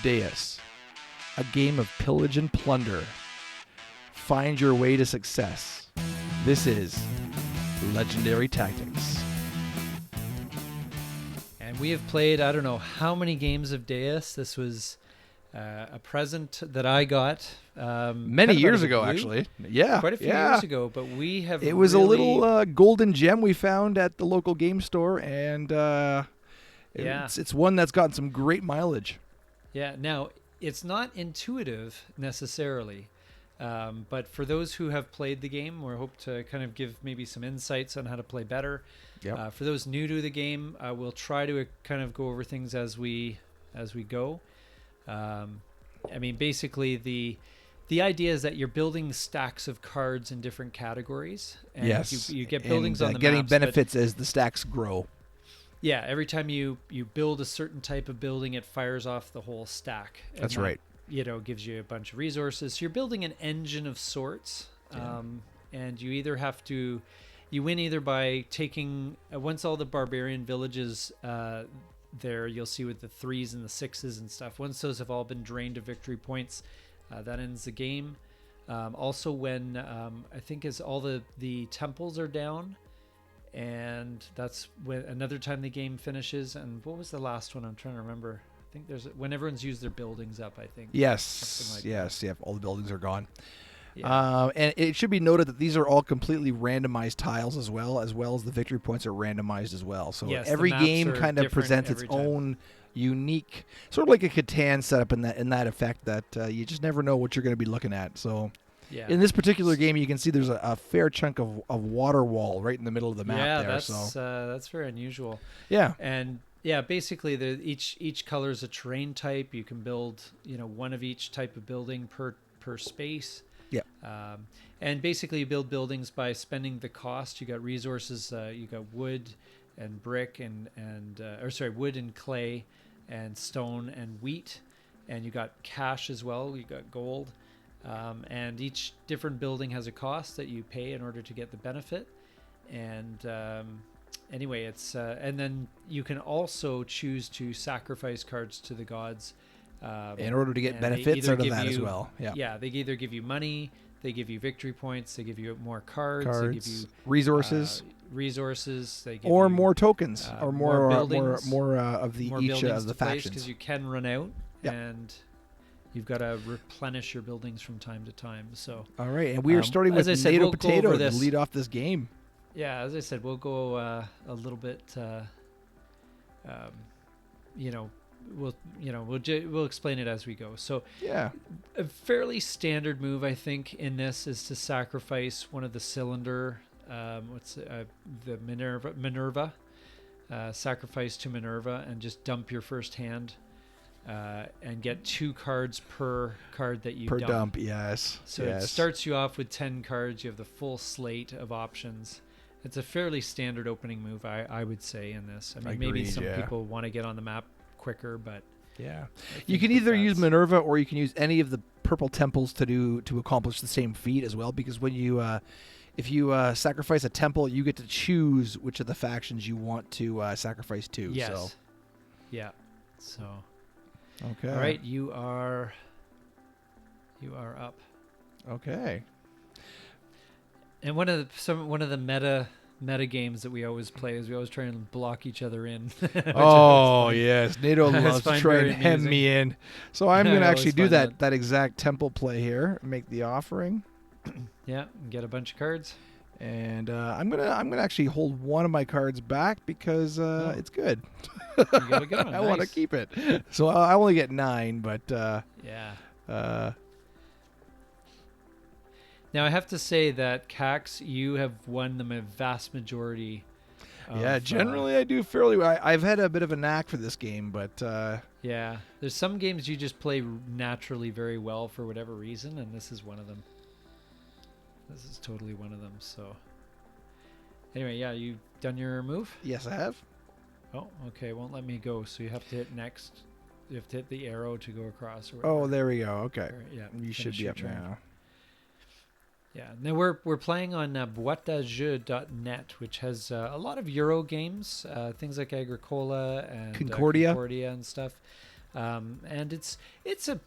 Deus, a game of pillage and plunder. Find your way to success. This is Legendary Tactics. And we have played, I don't know how many games of Deus. This was a present that I got Many years ago, actually. Yeah. Quite a few years ago, but we have It was a little golden gem we found at the local game store, and it's one that's gotten some great mileage. Yeah. Now, it's not intuitive necessarily, but for those who have played the game, we hope to kind of give maybe some insights on how to play better. Yep. For those new to the game, we'll try to kind of go over things as we go. I mean, basically the idea is that you're building stacks of cards in different categories. And yes. You get buildings on the getting maps, benefits as the stacks grow. Yeah, every time you build a certain type of building, it fires off the whole stack. That's right. Gives you a bunch of resources. So you're building an engine of sorts. Yeah. And you either have to, you win either by taking, once all the barbarian villages there, you'll see with the 3s and the 6s and stuff. Once those have all been drained of victory points, that ends the game. Also when, I think as all the temples are down, and that's when another time the game finishes. And what was the last one? I'm trying to remember. I think there's when everyone's used their buildings up, I think. Yes. Like yes. Yeah. All the buildings are gone. Yeah. And it should be noted that these are all completely randomized tiles as well as the victory points are randomized as well. So yes, every game kind of presents its own unique, sort of like a Catan setup in that effect that you just never know what you're going to be looking at. So in this particular game, you can see there's a fair chunk of water wall right in the middle of the map there. That's very unusual. Yeah. And yeah, basically each color is a terrain type. You can build, one of each type of building per space. Yeah. And basically you build buildings by spending the cost. You got resources, you got wood and brick wood and clay and stone and wheat. And you got cash as well. You got gold. And each different building has a cost that you pay in order to get the benefit. And anyway, it's and then you can also choose to sacrifice cards to the gods in order to get benefits out of that as well. Yeah, they either give you money, they give you victory points, they give you more cards, they give you resources, they give or you, more tokens, or more buildings, more of the more each of the factions. Because you can run out, and you've got to replenish your buildings from time to time. So all right, and we are starting with Nato Potato to lead off this game. Yeah, as I said, we'll go a little bit. We'll explain it as we go. So a fairly standard move, I think, in this is to sacrifice one of the cylinder. The Minerva. Sacrifice to Minerva and just dump your first hand. And get 2 cards per card that you dump. Yes. So it starts you off with 10 cards. You have the full slate of options. It's a fairly standard opening move, I would say, in this. I mean, maybe some people want to get on the map quicker, but you can either use Minerva or you can use any of the purple temples to accomplish the same feat as well. Because when you if you sacrifice a temple, you get to choose which of the factions you want to sacrifice to. Yes. So. Yeah. So. Okay. All right, you are up. Okay. And one of the meta games that we always play is we always try and block each other in. Oh yes, Nato loves to try and hem me in. So I'm going to actually do that exact temple play here. Make the offering. Yeah, and get a bunch of cards. And I'm gonna actually hold one of my cards back because it's good. You got a good one. I want to keep it. So I only get 9, but now I have to say that Cax, you have won the vast majority. Generally I do fairly well. I've had a bit of a knack for this game, but there's some games you just play naturally very well for whatever reason, and this is one of them. This is totally one of them. So anyway, you done your move? Yes, I have. Oh, okay. It won't let me go, so you have to hit next. You have to hit the arrow to go across. Oh, there we go. Okay. You should be up turn. now. Yeah. Now we're playing on boitedjeux.net, which has a lot of Euro games, things like Agricola and Concordia and stuff. And it's a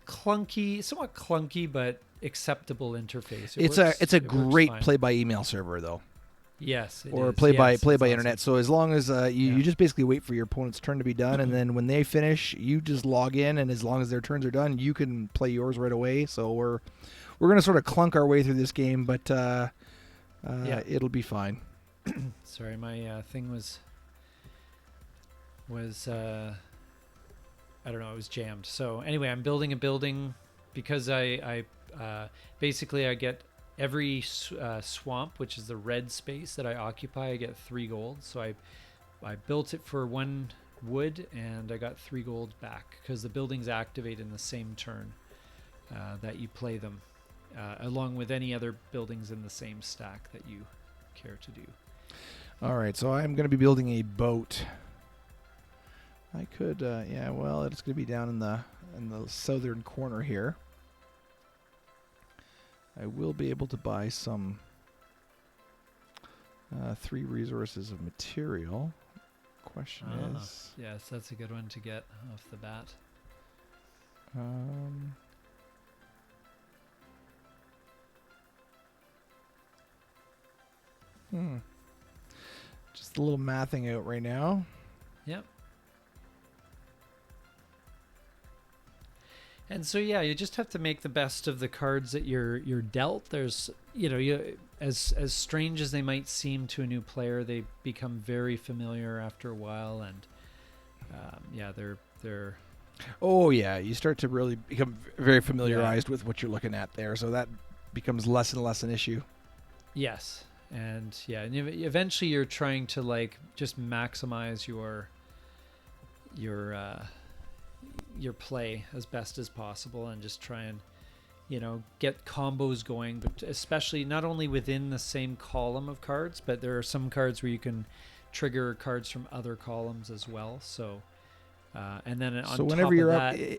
somewhat clunky, but acceptable interface. It's a great play by email server though. Yes, or play by awesome. internet. So as long as you just basically wait for your opponent's turn to be done, and then when they finish, you just log in, and as long as their turns are done, you can play yours right away. So we're gonna sort of clunk our way through this game, but it'll be fine. Sorry, my thing was I don't know, it was jammed. So anyway, I'm building a building because I basically I get every swamp, which is the red space that I occupy, I get 3 gold. So I built it for 1 wood, and I got 3 gold back because the buildings activate in the same turn that you play them, along with any other buildings in the same stack that you care to do. All right, so I'm going to be building a boat. I could, well, it's going to be down in the southern corner here. I will be able to buy some 3 resources of material. Question is... Yes, that's a good one to get off the bat. Just a little mathing out right now. Yep. And so you just have to make the best of the cards that you're dealt. There's as strange as they might seem to a new player, they become very familiar after a while, and they're you start to really become very familiarized with what you're looking at there, so that becomes less and less an issue. Yes. And and eventually you're trying to just maximize your play as best as possible, and just try and get combos going, but especially not only within the same column of cards, but there are some cards where you can trigger cards from other columns as well. So and then on so top whenever of you're that, up,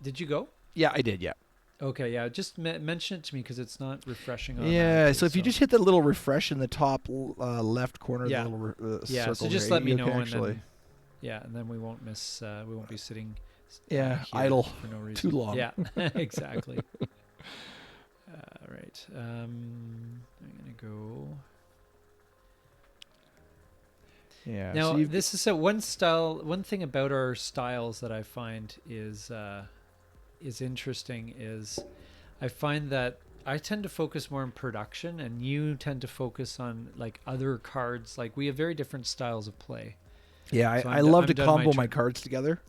did you go? Yeah, I did. Yeah. Okay, yeah. Just mention it to me because it's not refreshing. Yeah, so if you just hit the little refresh in the top left corner, the little circle. So just there, let me know, actually. and then we won't miss. We won't be sitting. Idle for no reason. too long. Yeah, exactly. Right. I'm gonna go. Yeah. Now so this is one style. One thing about our styles that I find is interesting is I find that I tend to focus more on production, and you tend to focus on other cards. We have very different styles of play. Yeah, So I love to combo my cards together.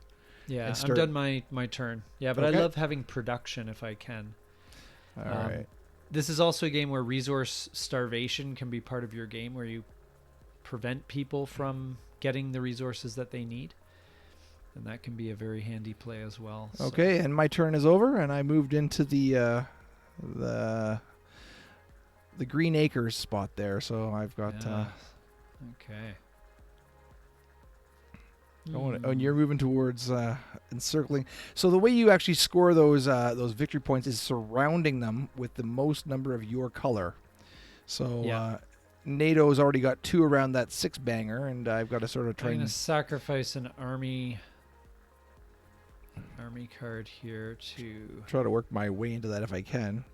Yeah, I'm done my turn. Yeah, but I love having production if I can. All right. This is also a game where resource starvation can be part of your game, where you prevent people from getting the resources that they need. And that can be a very handy play as well. Okay, and my turn is over, and I moved into the Green Acres spot there. So I've got. Okay. And you're moving towards encircling. So the way you actually score those victory points is surrounding them with the most number of your color. So NATO's already got 2 around that 6 banger, and I've got to sort of try I'm going to sacrifice an army card here to try to work my way into that if I can.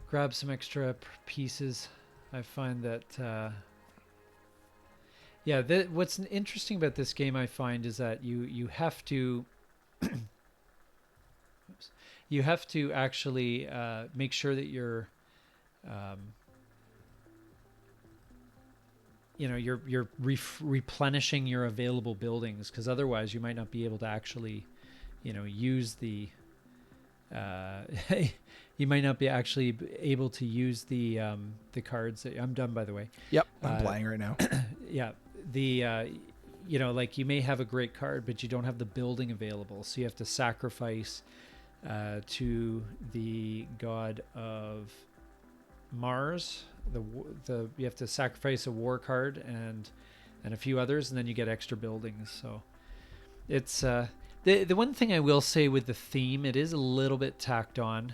Grab some extra pieces. I find that what's interesting about this game, I find, is that you have to you have to actually make sure that you're you're replenishing your available buildings, because otherwise you might not be able to actually use the you might not be actually able to use the cards that I'm done, by the way. Yep, I'm playing right now. Yeah, you may have a great card, but you don't have the building available, so you have to sacrifice to the god of Mars. You have to sacrifice a war card and a few others, and then you get extra buildings. So it's the one thing I will say with the theme, it is a little bit tacked on.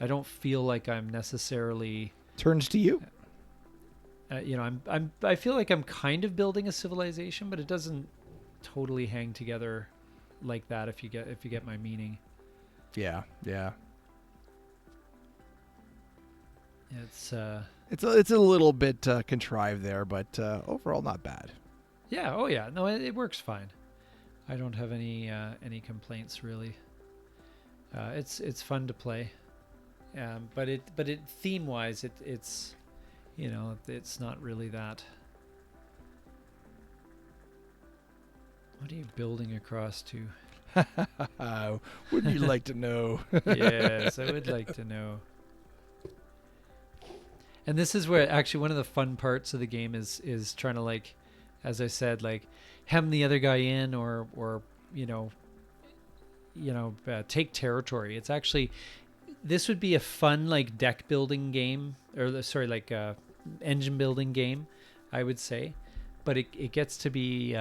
I don't feel like I'm necessarily. Turns to you. I feel like I'm kind of building a civilization, but it doesn't totally hang together like that. If you get my meaning. Yeah. It's a little bit contrived there, but overall not bad. Yeah. Oh yeah. No, it works fine. I don't have any complaints really. It's fun to play, but it theme wise it's it's not really that. What are you building across to? Wouldn't you like to know? Yes, I would like to know. And this is where actually one of the fun parts of the game is trying to, like, as I said, like hem the other guy in or take territory. It's actually, this would be a fun like deck building game, or sorry, like engine building game, I would say. But it gets to be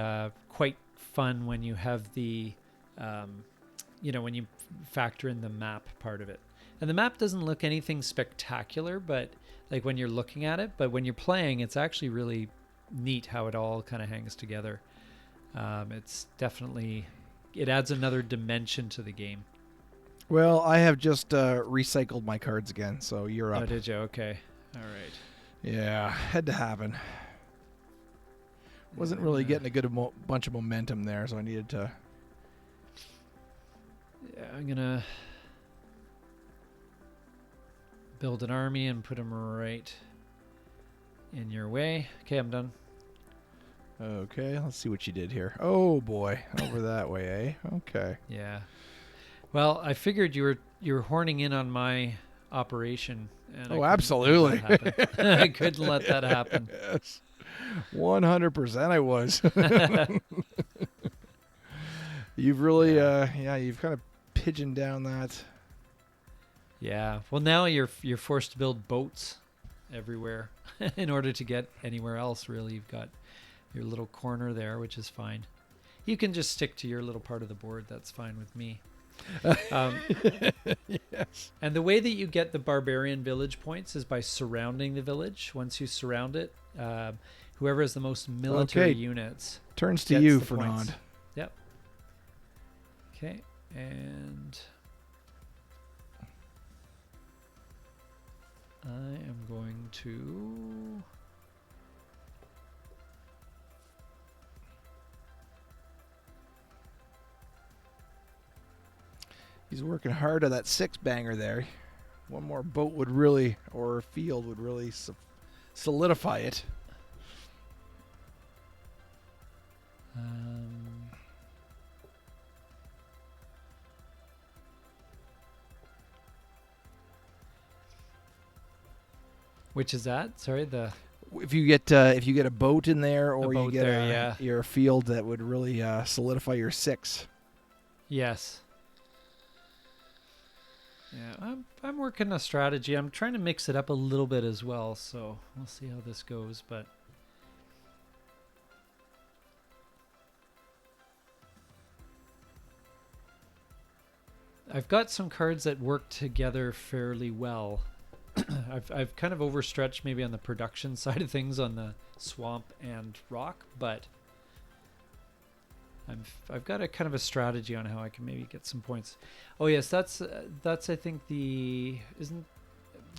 quite fun when you have the, when you factor in the map part of it. And the map doesn't look anything spectacular, but like when you're looking at it, but when you're playing, it's actually really neat how it all kind of hangs together. It's definitely, it adds another dimension to the game. Well, I have just recycled my cards again, so you're up. Oh, did you? Okay. All right. Yeah, had to happen. Wasn't really getting a good bunch of momentum there, so I needed to. Yeah, I'm gonna build an army and put them right in your way. Okay, I'm done. Okay, let's see what you did here. Oh boy, over that way, eh? Okay. Yeah. Well, I figured you were horning in on my operation. And Absolutely. I couldn't let that happen. Yes. 100% I was. You've really, you've kind of pigeoned down that. Yeah. Well, now you're forced to build boats everywhere in order to get anywhere else. Really, you've got your little corner there, which is fine. You can just stick to your little part of the board. That's fine with me. Yes. And the way that you get the barbarian village points is by surrounding the village. Once you surround it, whoever has the most military units turns to you, the Fernand. points. Yep. Okay, and I am going to He's working hard on that 6-banger there. One more boat would really, or field would really solidify it. Which is that? Sorry, if you get a boat in there, or you get your field that would really solidify your 6. Yes. Yeah, I'm working a strategy. I'm trying to mix it up a little bit as well, so we'll see how this goes. But I've got some cards that work together fairly well. I've kind of overstretched maybe on the production side of things on the swamp and rock, but I've got a kind of a strategy on how I can maybe get some points. Oh yes, that's I think isn't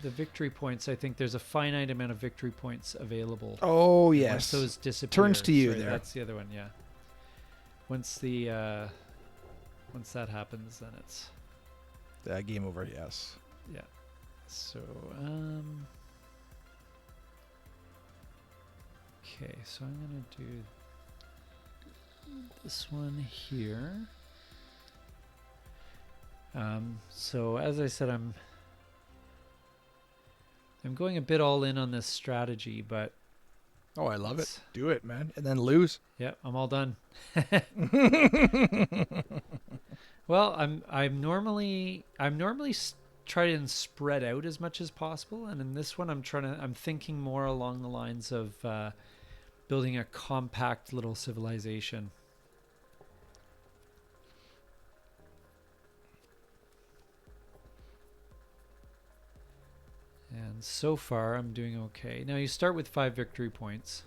the victory points. I think there's a finite amount of victory points available. Oh yes. Once those disappear, turns to you. Sorry, there. That's the other one. Yeah. Once that happens, then it's game over. Yes. Yeah. So okay, so I'm gonna do this one here. So as I said, I'm going a bit all in on this strategy, but I love it. Do it, man, and then lose. Yep, I'm all done. Well, I'm normally try and spread out as much as possible, and in this one I'm thinking more along the lines of building a compact little civilization. And so far, I'm doing okay. Now, you start with 5 victory points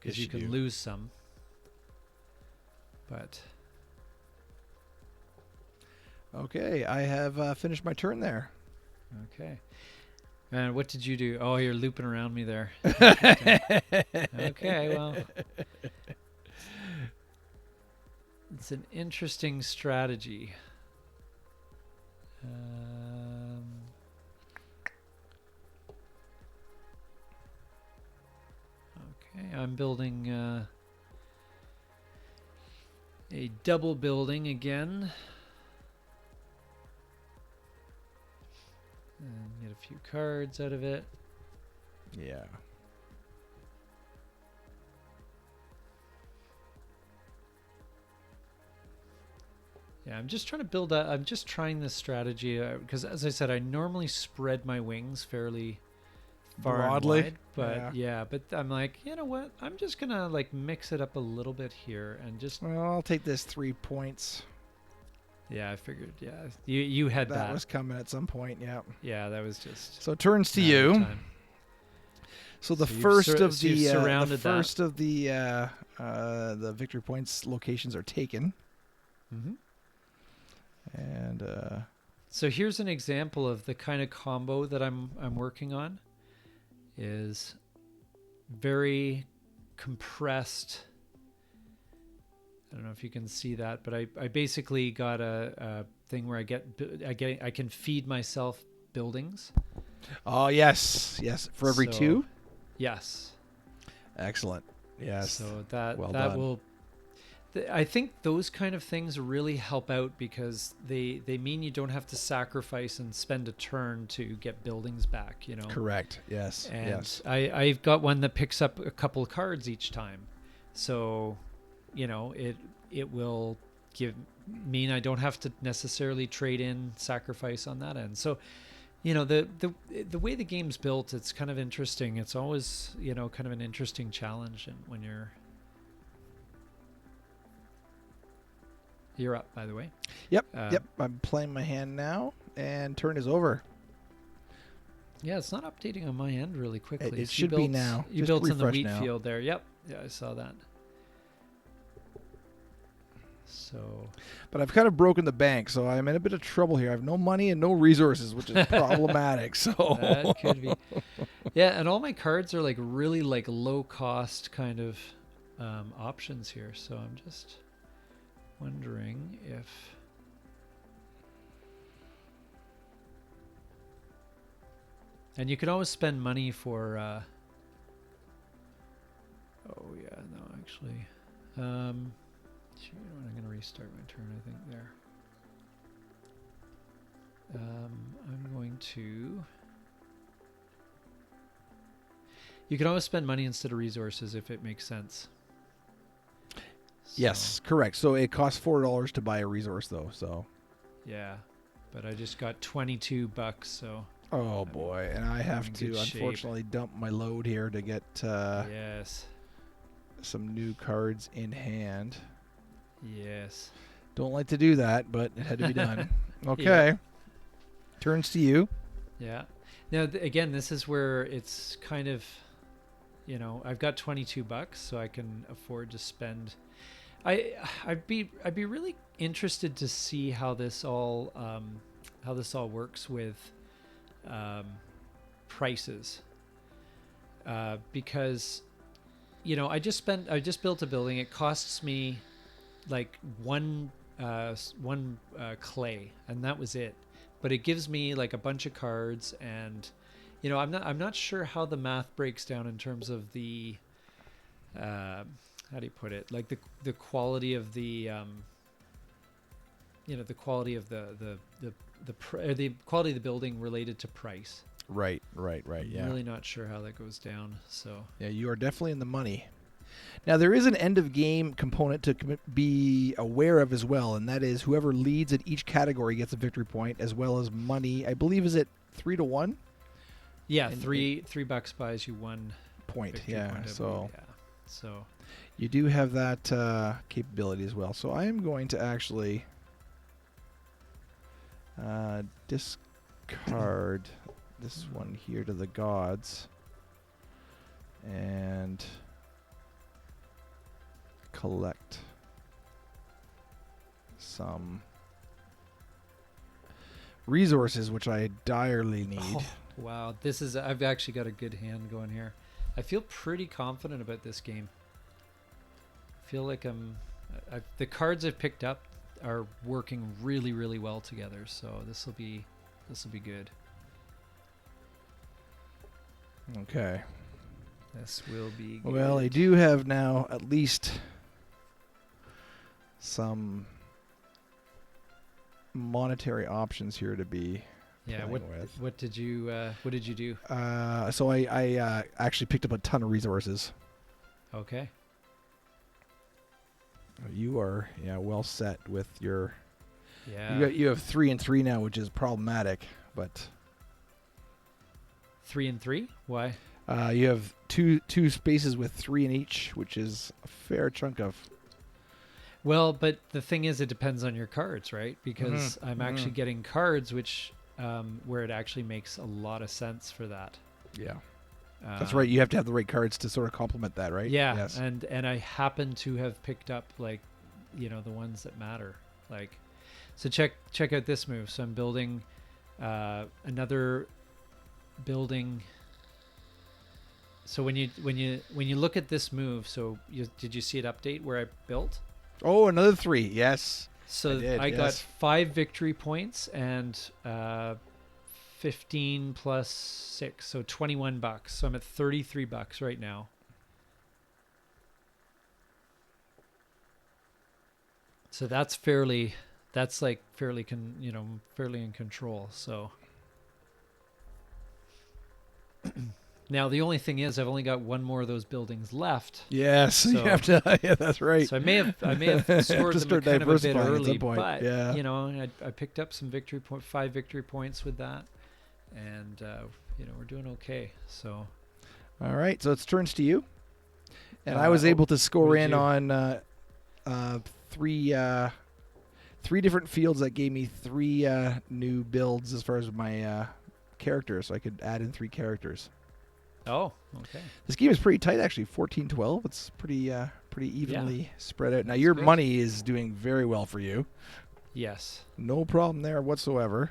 because Yes, you can lose some. But Okay, I have finished my turn there. okay. And what did you do? Oh, you're looping around me there. Okay, well, it's an interesting strategy. Okay, I'm building a double building again. And get a few cards out of it. Yeah. Yeah, I'm just trying to build up. I'm just trying this strategy because, as I said, I normally spread my wings fairly far Broadly. and wide. But but I'm like, you know what? I'm just gonna like mix it up a little bit here and just. Well, I'll take this 3 points. Yeah, I figured. Yeah, you had that. That was coming at some point. Yeah. Yeah, that was just. So turns to you. Time. So the So first of so you've surrounded the victory points locations are taken. Mm-hmm. And so here's an example of the kind of combo that I'm working on. Is very compressed. I don't know if you can see that, but I basically got a thing where I can feed myself buildings. Oh yes, for every 2. Yes. Excellent. Yes. So that well that done. will. I think those kind of things really help out because they mean you don't have to sacrifice and spend a turn to get buildings back. You know. Correct. Yes. And yes. I've got one that picks up a couple of cards each time, so you know it will mean I don't have to necessarily trade in sacrifice on that end. So you know the way the game's built, it's kind of interesting. It's always kind of an interesting challenge, and when you're up, by the way. Yep. I'm playing my hand now, and turn is over. Yeah, it's not updating on my end really quickly. It should be now. You Just built in the refresh wheat now. field there. Yep. Yeah, I saw that. So. But I've kind of broken the bank, so I'm in a bit of trouble here. I have no money and no resources, which is problematic. So that could be. Yeah, and all my cards are like really like low cost kind of options here. So I'm just wondering if. And you can always spend money for. Oh yeah, no, actually. I'm going to restart my turn. I think there. I'm going to. You can always spend money instead of resources if it makes sense. Yes, correct. So it costs $4 to buy a resource, though. So. Yeah, but I just got $22, so. Oh boy, and I have to unfortunately dump my load here to get yes, some new cards in hand. Yes. Don't like to do that, but it had to be done. Okay. Yeah. Turns to you. Yeah. Now again, this is where it's kind of, I've got $22, so I can afford to spend. I'd be really interested to see how this all works with prices, because I just built a building. It costs me like one clay, and that was it, but it gives me like a bunch of cards, and I'm not sure how the math breaks down in terms of the how do you put it, like the quality of the the quality of the quality of the building related to price. Right. Yeah. I'm really not sure how that goes down. So yeah, you are definitely in the money. Now there is an end of game component to be aware of as well, and that is whoever leads in each category gets a victory point as well as money. I believe is it 3 to 1? Yeah, and $3 buys you 1 point. Yeah, point, so yeah. So you do have that capability as well. So I am going to actually discard this one here to the gods and collect some resources, which I direly need. Oh, wow, this is, I've actually got a good hand going here. I feel pretty confident about this game. I feel like the cards I've picked up are working really, really well together. So this will be good. Okay. This will be good. Well, I do have now at least some monetary options here to be playing with. What did you do? So I actually picked up a ton of resources. Okay. You are well set with your. Yeah. You have 3 and 3 now, which is problematic, but. 3 and 3? Why? You have two spaces with 3 in each, which is a fair chunk of. Well, but the thing is, it depends on your cards, right? Because I'm actually getting cards which where it actually makes a lot of sense for that. Yeah. That's right. You have to have the right cards to sort of complement that, right? Yeah. Yes. And I happen to have picked up the ones that matter. So check out this move. So I'm building another building. So when you look at this move, so did you see it update where I built? Oh, another 3. Yes. So I got 5 victory points and 15 plus 6, so $21. So I'm at $33 right now. So that's fairly in control. So now the only thing is I've only got one more of those buildings left. Yes, so you have to. Yeah, that's right. So I may have scored them kind of a bit early, but yeah. I picked up some 5 victory points with that, and we're doing okay. So, all right, so it's turns to you, and I was able to score in on 3 different fields that gave me 3 new builds as far as my characters, so I could add in 3 characters. Oh, okay. This game is pretty tight, actually. 14-12. It's pretty evenly spread out. Now, your money is doing very well for you. Yes. No problem there whatsoever.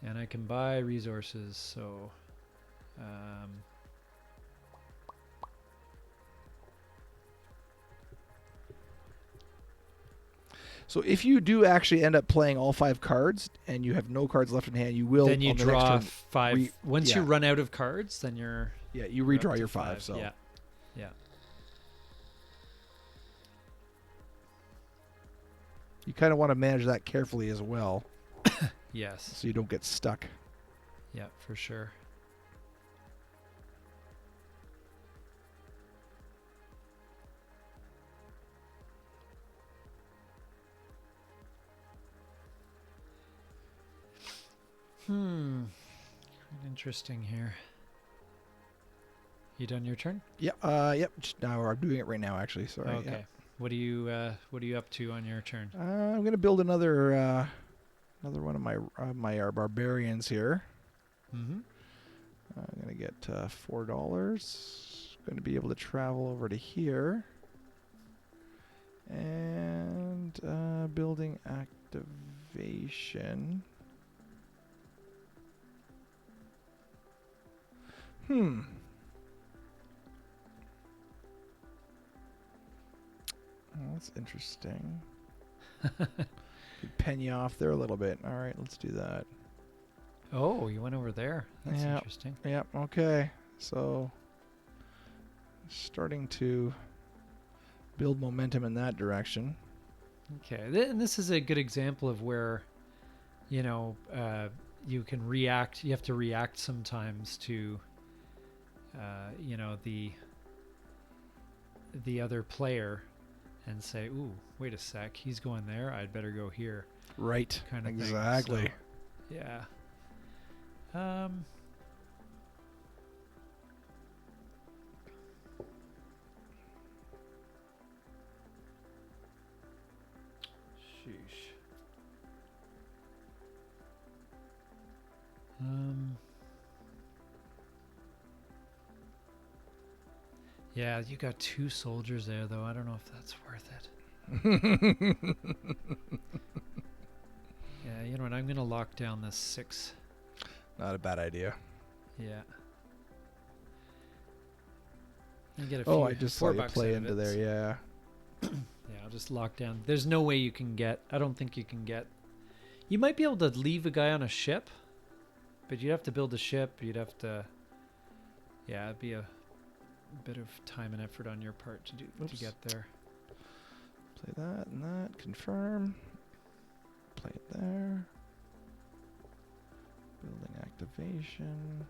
And I can buy resources, so... So if you do actually end up playing all 5 cards and you have no cards left in hand, you will. Then you draw 5. Once you yeah. run out of cards, then you're. Yeah, you redraw your 5. So. Yeah. You kind of want to manage that carefully as well. Yes. So you don't get stuck. Yeah, for sure. Interesting here. You done your turn? Yep. Yep. Now I'm doing it right now, actually. Sorry. Okay. Yeah. What are you up to on your turn? I'm gonna build another one of my barbarians here. Mm-hmm. I'm gonna get $4. Gonna be able to travel over to here. And building activation. Oh, that's interesting. Could pen you off there a little bit. All right, let's do that. Oh, you went over there. That's interesting. Yep. Okay. So, starting to build momentum in that direction. Okay, and this is a good example of where, you can react. You have to react sometimes to, the other player, and say, "Ooh, wait a sec, he's going there. I'd better go here." Right. Kind of exactly. Thing. So, yeah. Sheesh. Yeah, you got 2 soldiers there, though. I don't know if that's worth it. Yeah, you know what? I'm going to lock down this 6. Not a bad idea. Yeah. Get a few, I just saw you play into there, yeah. Yeah, I'll just lock down. There's no way you can get... I don't think you can get... You might be able to leave a guy on a ship, but you'd have to build a ship. You'd have to... Yeah, it'd be a bit of time and effort on your part to get there. Play that and that. Confirm. Play it there. Building activation.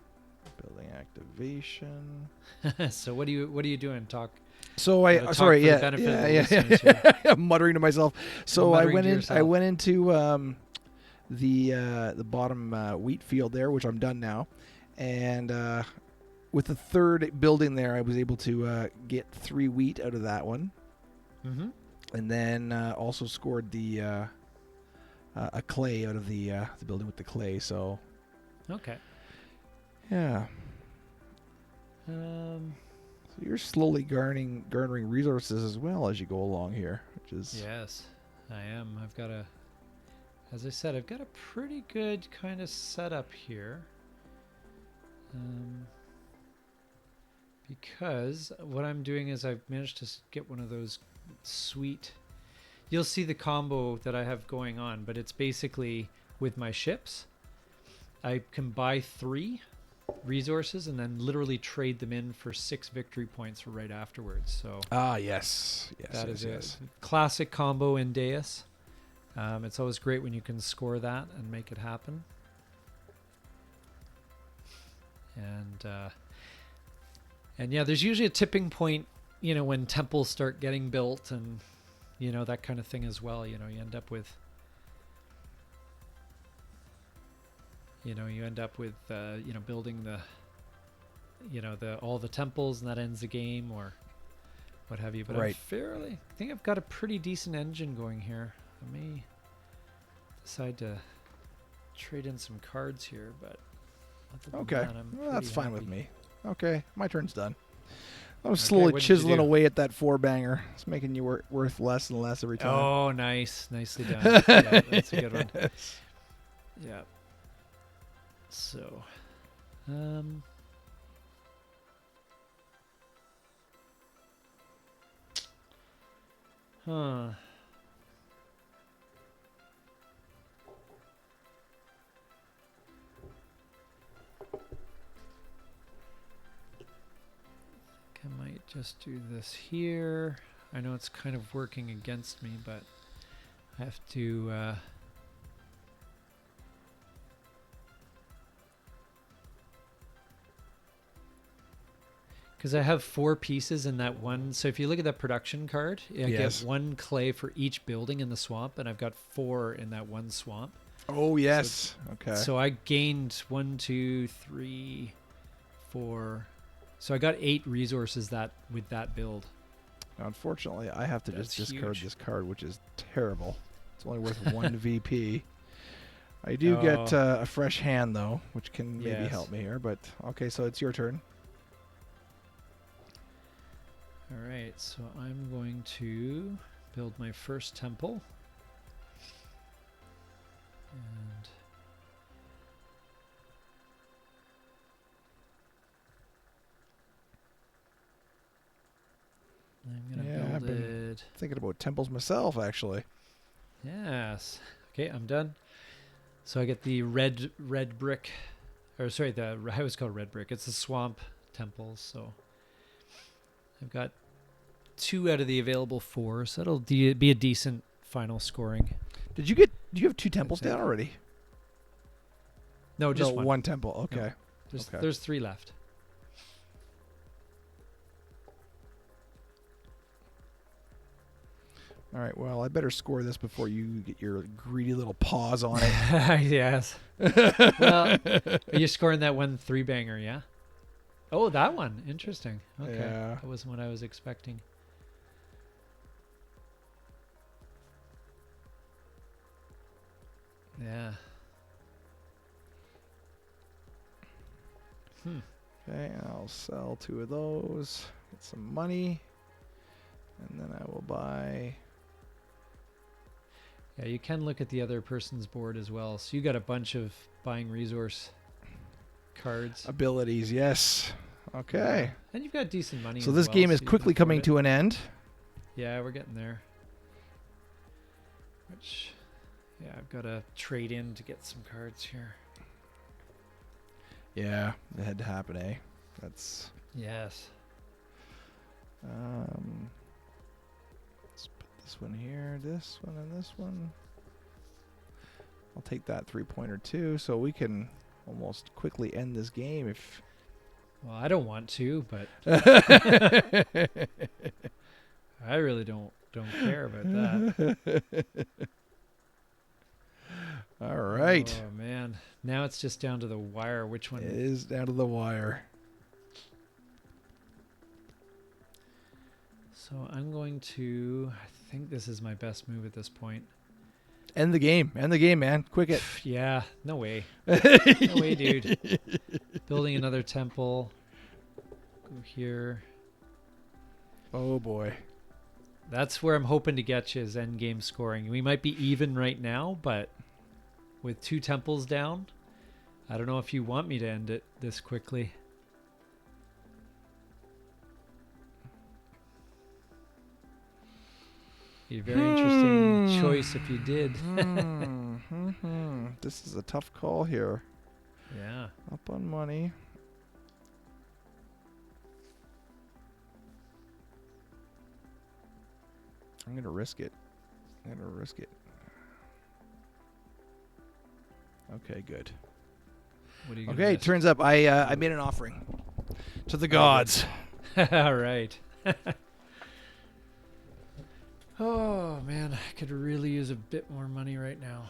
Building activation. So what are you doing? Talk. So I'm muttering to myself. So I went into the bottom wheat field there, which I'm done now, and with the third building there, I was able to get 3 wheat out of that one, and then also scored the a clay out of the building with the clay. So okay, yeah. So you're slowly garnering resources as well as you go along here, which is... Yes, I am. As I said, I've got a pretty good kind of setup here. Because what I'm doing is I've managed to get one of those sweet... You'll see the combo that I have going on, but it's basically with my ships. I can buy 3 resources and then literally trade them in for 6 victory points right afterwards. So yes, that is a classic combo in Deus. It's always great when you can score that and make it happen. And yeah, there's usually a tipping point, when temples start getting built and that kind of thing as well. You end up with building all the temples, and that ends the game or what have you. But right. I think I've got a pretty decent engine going here. I may decide to trade in some cards here, but okay, that's fine with me. Okay, my turn's done. I'm slowly what chiseling away at that 4-banger. It's making you worth less and less every time. Oh, nicely done. Yeah, that's a good one. Yeah. So, I might just do this here. I know it's kind of working against me, but I have to because I have 4 pieces in that one. So if you look at that production card, I get 1 clay for each building in the swamp, and I've got 4 in that one swamp. Oh, yes. Okay. So I gained 1, 2, 3, 4. So I got 8 resources with that build. Now, unfortunately, I have to just discard this card, which is terrible. It's only worth 1 VP. I do get a fresh hand, though, which can maybe help me here. But, okay, so it's your turn. All right, so I'm going to build my first temple. And I'm going to build I've been thinking about temples myself, actually. Yes. Okay, I'm done. So I get the red brick, or sorry, I always call it red brick. It's the swamp temples, so I've got 2 out of the available 4, so that'll be a decent final scoring. Do you have 2 temples down already? No, just one temple. Okay. No, there's 3 left. All right, well, I better score this before you get your greedy little paws on it. Yes. Well, are you scoring that 1 3-banger, yeah? Oh, that one. Interesting. Okay. Yeah. That wasn't what I was expecting. Yeah. Okay, I'll sell 2 of those, get some money, and then I will buy. Yeah, you can look at the other person's board as well. So you got a bunch of buying resource cards. Abilities, yes. Okay. Yeah. And you've got decent money. So as this well, game so is you can quickly afford coming it. to an end. Yeah, we're getting there. Which, yeah, I've got to trade in to get some cards here. Yeah, it had to happen, eh? That's. Yes. Let's put this one here, this one, and this one. I'll take that 3-pointer too, so we can almost quickly end this game if. Well, I don't want to, but I really don't care about that. All right. Oh man, now it's just down to the wire. Which one? It is down to the wire. So I'm going to. I think this is my best move at this point. End the game. End the game, man. Quick it. Yeah, no way. No way, dude. Building another temple. Go here. Oh boy. That's where I'm hoping to get you is end game scoring. We might be even right now, but with 2 temples down, I don't know if you want me to end it this quickly. Be a very interesting choice if you did. This is a tough call here. Yeah. Up on money. I'm going to risk it. Okay, good. What are you gonna Okay, risk? turns up I made an offering to the gods. All right. Oh man, I could really use a bit more money right now.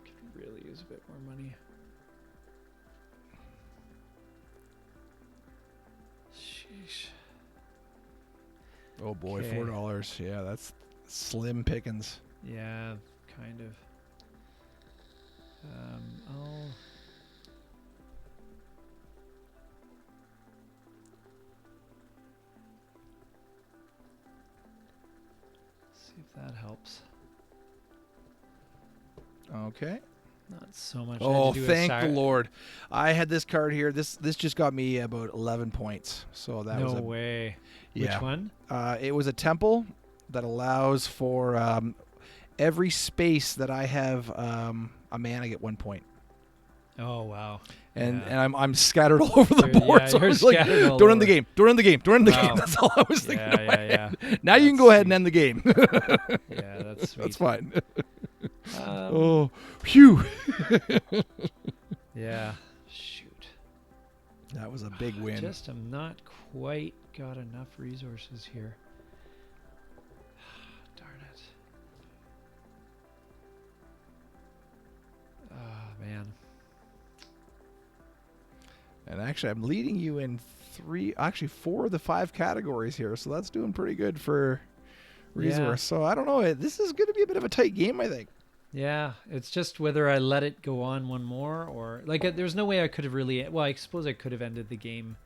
Could really use a bit more money. Sheesh. Oh boy, Okay. $4. Yeah, that's slim pickings. Yeah, kind of. I'll see if that helps. Okay. Not so much. I had Oh, to do a thank the Lord. I had this card here. This just got me about 11 points. So that was No a way. yeah. Which one? It was a temple that allows for every space that I have a man, I get 1 point. Oh wow. And Yeah. and I'm scattered all over the board. Yeah, so I you're was like, scattered all don't end the over. game. Don't end the game. Don't end the Wow. game. That's all I was thinking. Yeah, in my yeah, head. Now you can go ahead and end the game. Yeah, that's sweet. That's fine. Um, Oh, phew. Yeah. Shoot. That was a big win. Just I'm not quite got enough resources here. Darn it. Oh man. And actually, I'm leading you in 4 of the 5 categories here. So that's doing pretty good for resource. Yeah. So I don't know. This is going to be a bit of a tight game, I think. Yeah, it's just whether I let it go on one more or like there's no way I could have really. Well, I suppose I could have ended the game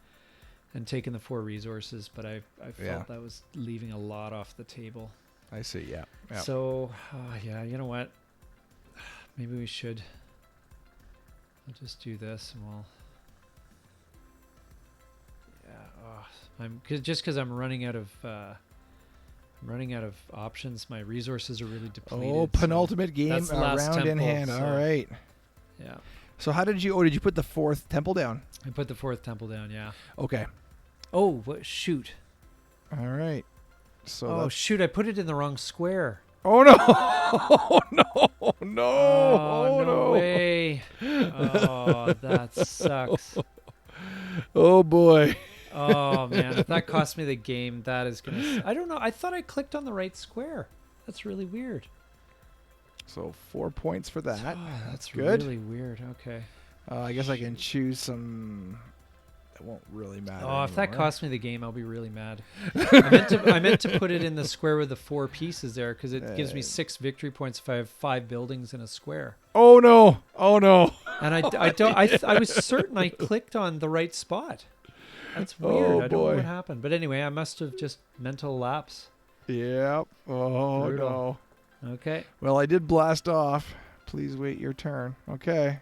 and taken the 4 resources, but I felt that was leaving a lot off the table. I see. Yeah. So yeah, you know what? Maybe we should. I'll just do this and we'll. Yeah. Just because I'm running out of. Running out of options. My resources are really depleted. Oh, penultimate game, that's the last round in temple, hand. so- All right. Yeah. So how did you put the 4th temple down? I put the 4th temple down, yeah. Okay. Oh, what? Shoot. All right. So Oh, shoot. I put it in the wrong square. oh no. Oh no. No. Oh, no no. way. Oh, that sucks. Oh boy. Oh, man. If that cost me the game, that is going to... I don't know. I thought I clicked on the right square. That's really weird. So 4 points for that. Oh, that's good. really weird. Okay. I guess I can choose some it won't really matter. Oh, if that anymore. costs me the game, I'll be really mad. I meant to put it in the square with the 4 pieces there because it gives me 6 victory points if I have 5 buildings in a square. Oh no! Oh no! And I was certain I clicked on the right spot. That's weird. Oh, I don't know boy. what happened, but anyway, I must have just mental lapse. Yep. Oh Brutal. no. Okay. Well, I did blast off. Please wait your turn. Okay.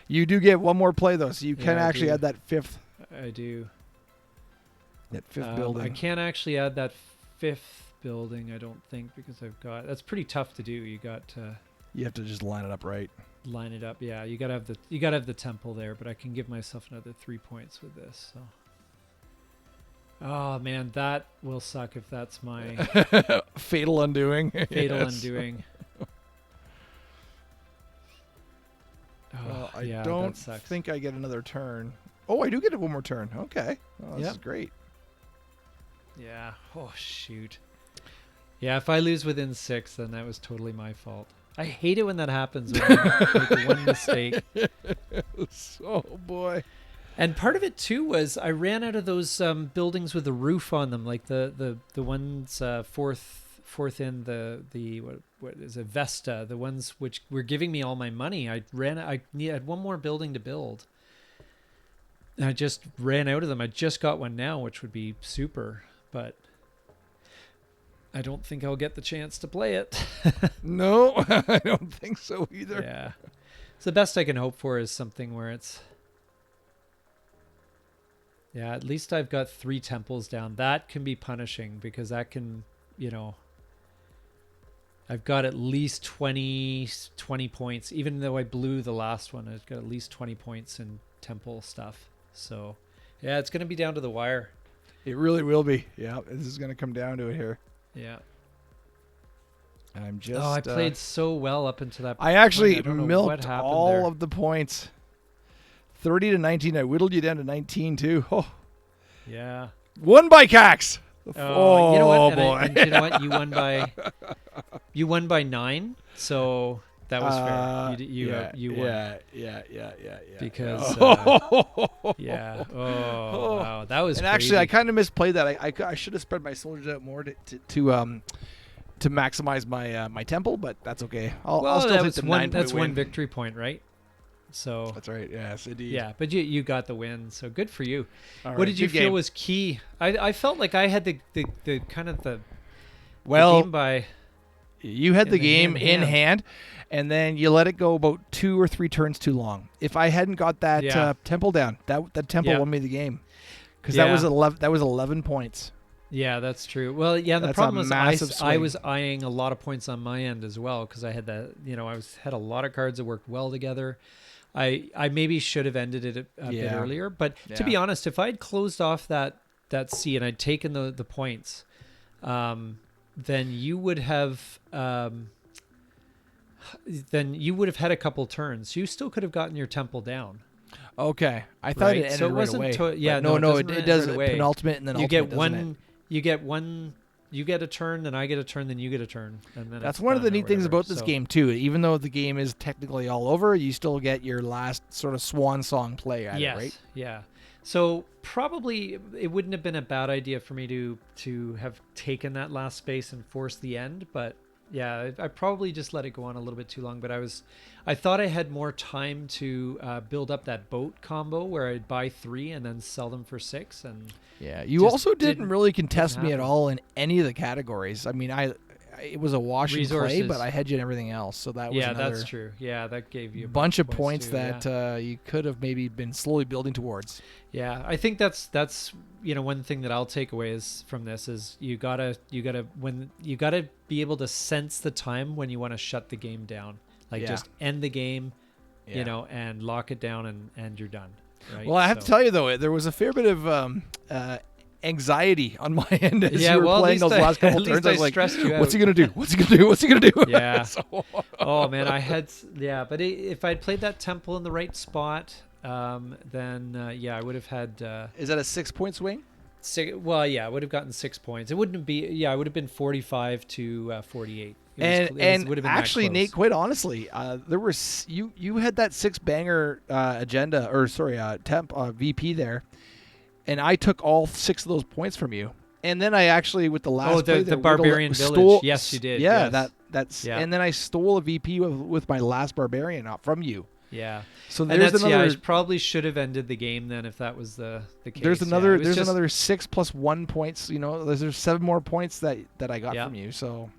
You do get one more play though, so you can Yeah, I actually do. add that fifth. I do. That fifth building. I can't actually add that 5th building, I don't think, because that's pretty tough to do. You got to You have to just line it up right. line it up. Yeah, you got to have the temple there, but I can give myself another 3 points with this. So. Oh man, that will suck if that's my Fatal undoing. fatal Yes. undoing. Well, I yeah, don't that sucks. think I get another turn. Oh, I do get one more turn. Okay. Oh, this is Yep. great. Yeah. Oh shoot. Yeah, if I lose within 6, then that was totally my fault. I hate it when that happens. When I make one mistake. Oh boy. And part of it too was I ran out of those buildings with a roof on them, like the ones fourth in the what is it, Vesta, the ones which were giving me all my money. I had one more building to build. And I just ran out of them. I just got one now, which would be super, but I don't think I'll get the chance to play it. No, I don't think so either. Yeah. So the best I can hope for is something where it's yeah, at least I've got 3 temples down. That can be punishing because that can, I've got at least 20 points. Even though I blew the last one, I've got at least 20 points in temple stuff. So, yeah, it's going to be down to the wire. It really will be. Yeah, this is going to come down to it here. Yeah. I'm just. I played so well up until that point. I actually I don't know what milked happened all there. of the points. 30 to 19. I whittled you down to 19 too. Oh, Yeah. won by Cax. Oh, you know what? boy. And you know what? You won by 9. So that was fair. You won. Yeah. Because yeah. Oh, wow. That was And crazy. actually, I kind of misplayed that. I should have spread my soldiers out more to maximize my temple, but that's okay. I'll still take the 9 that's point one win. victory point, right? So That's right. Yes, indeed. yeah, but you got the win, so good for you. All What right, did you good feel game. was key? I felt like I had the kind of the Well, game by you had the game in hand. hand, and then you let it go about 2 or 3 turns too long. If I hadn't got that Yeah. temple down, that temple Yeah. won me the game, because Yeah. that was 11. That was 11 points. Yeah, that's true. Well, yeah, the That's problem a is massive I swing. was eyeing a lot of points on my end as well because I had that, had a lot of cards that worked well together. I maybe should have ended it a bit Yeah. earlier, but to Yeah. be honest, if I'd closed off that C and I'd taken the points, then you would have had a couple turns. You still could have gotten your temple down. Okay, I thought Right, it ended so it right wasn't away. to- yeah, But no, it doesn't does end right away. penultimate and then You ultimate, get doesn't one. it? You get one. You get a turn, then I get a turn, then you get a turn, and then That's it's one of the done or neat things whatever. about this So- game too. Even though the game is technically all over, you still get your last sort of swan song play at Yes. it, right? Yeah. So probably it wouldn't have been a bad idea for me to have taken that last space and forced the end, but yeah, I probably just let it go on a little bit too long. But I thought I had more time to build up that boat combo where I'd buy 3 and then sell them for 6, and Yeah. You Just also didn't didn't- really contest me at happen. all in any of the categories. I mean, it was a wash and play, Resources. but I had you in everything else, so that was yeah, another that's true. Yeah, that gave you a bunch of points too, yeah. that you could have maybe been slowly building towards. Yeah, I think that's one thing that I'll take away is from this is you gotta be able to sense the time when you want to shut the game down, like Yeah. just end the game, Yeah. and lock it down and you're done. Right? Well, I have to tell you though, there was a fair bit of anxiety on my end as you were well, at playing least those I- last couple at turns. least I I was like, stressed you "What's out." he gonna do? What's he gonna do? What's he gonna do?" Yeah. So- Oh man, but if I'd played that temple in the right spot, then I would have had. Is that a 6-point swing? I would have gotten 6 points. It wouldn't be. Yeah, I would have been 45 to 48. It would have been that Actually, close. Nate, quite honestly, there was you had that 6-banger agenda, or sorry, temp VP there, and I took all 6 of those points from you. And then I actually, with the last play, the barbarian village. Yes, you did. Yeah, yes. that's. Yeah. And then I stole a VP with my last barbarian from you. Yeah. So there's another. I probably should have ended the game then if that was the case. There's another. There's another 6 + 1 points. You know, there's 7 more points that I got from you. So.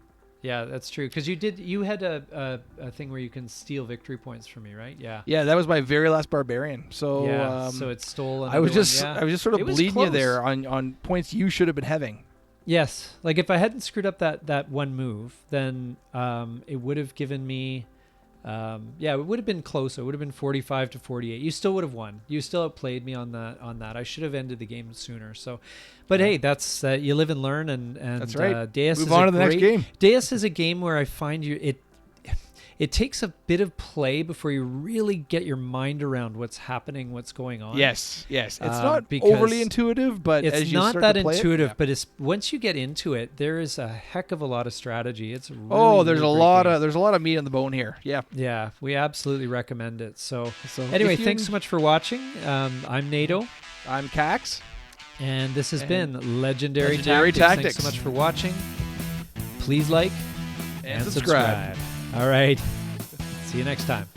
Yeah, that's true. Because you had a thing where you can steal victory points from me, right? Yeah. Yeah, that was my very last barbarian. So so it stole. I was just sort of bleeding you there on points you should have been having. Yes, like if I hadn't screwed up that one move, then it would have given me. It would have been close. It would have been 45 to 48. You still would have won. You still outplayed me on that. I should have ended the game sooner. So, but hey, that's you live and learn. And that's right. Deus Move on to the next game. Deus is a game where I find it takes a bit of play before you really get your mind around what's happening, what's going on. Yes. It's not overly intuitive, but it's as you not start that to play intuitive. it, but it's once you get into it, there is a heck of a lot of strategy. It's really, there's a lot of meat on the bone here. Yeah, we absolutely recommend it. So anyway, thanks so much for watching. I'm Nato. I'm Cax, and this has been Legendary Tactics. Thanks so much for watching. Please like and subscribe. All right. See you next time.